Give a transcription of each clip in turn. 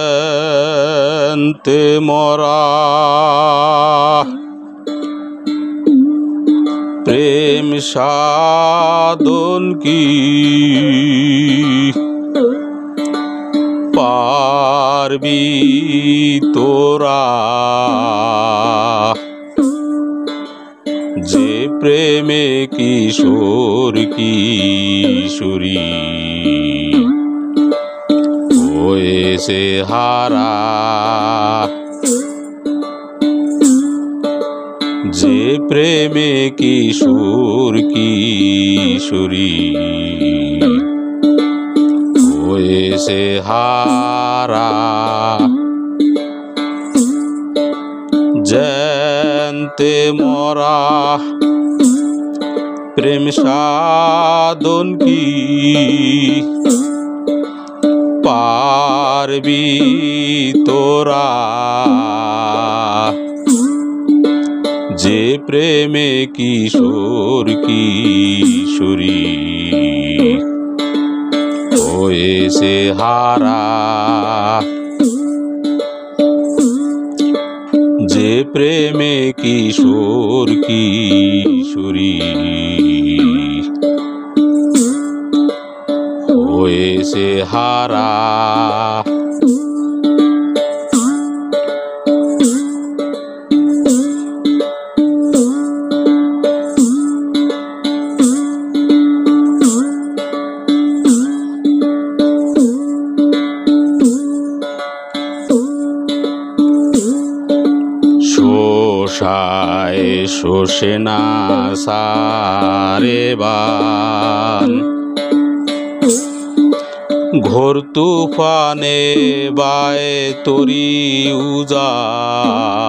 জানতে মরা প্রেম সাধন কি পারবি তোরা, যে প্রেমে কিশোর কিশোরী হয়েছে হারা, যে প্রেমে কিশোর কিশোরী হয়েছে হারা। জানতে মরা প্রেম সাধন কি পারবি তোরা, যে প্রেমে কিশোর কিশোরী হয়েছে হারা, যে প্রেমে কিশোর কিশোরী হয়েছে হারা। শোষায় শোষে না সারে বান, ঘোর তুফানে বায়ে তরি উজান,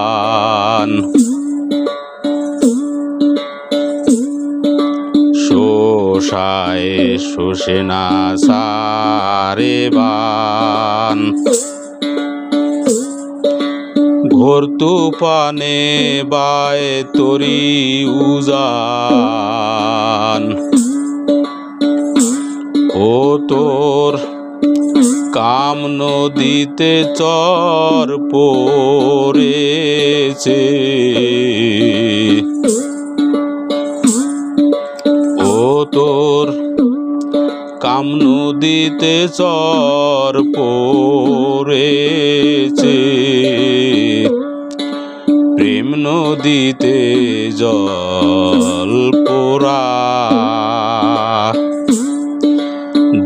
শোষায় শোষে না সারে বান, ঘোর তুফানে বায়ে তরি উজান। ও তোর কাম নদীতে চর পড়েছে, ও তোর কাম নদীতে চর পড়েছে, প্রেম নদীতে জল পোড়া,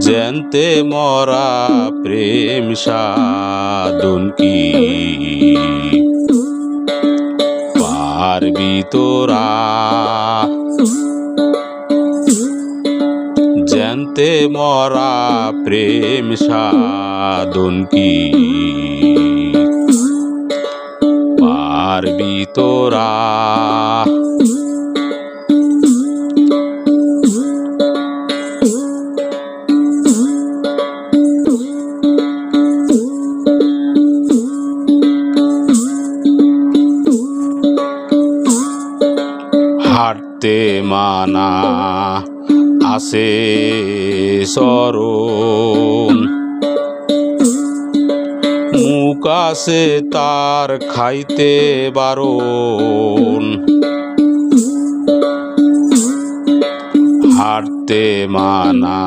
জানতে মরা প্রেম সাধন কি পারবি তোরা, জানতে মরা প্রেম সাধন কি পারবি তোরা। হাঁটতে মানা আছে চরণ, মুখ আছে তার খাইতে বারণ, হাঁটতে মানা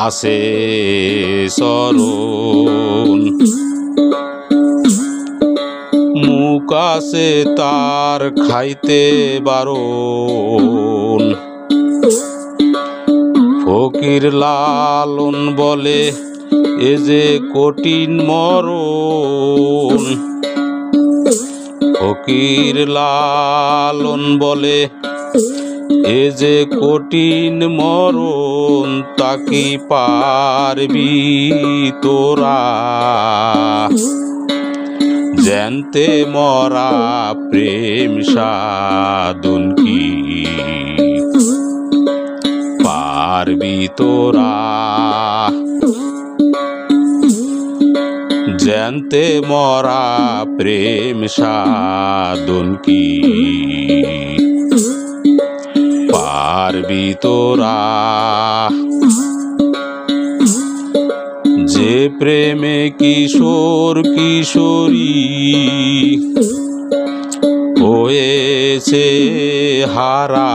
আছে চরণ, মুখ আছে তার খাইতে বারণ, ফকির লালন বলে এ যে কঠিন মরণ, ফকির লালন বলে এ যে কঠিন মরণ, তাকি পারবি তোরা, জানতে মরা প্রেম সাধন কি পারবি তোরা, জানতে মরা প্রেম সাধন কি পারবি তোরা, যে প্রেমে কিশোর কিশোরী হয়েছে হারা,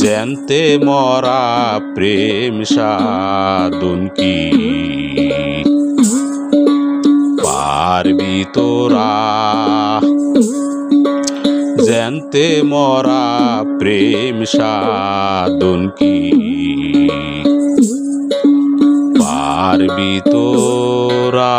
জ্যান্তে মরা প্রেম সাধন কি পারবি তোরা, জ্যান্তে মরা প্রেম সাধন কি পারবি তোরা।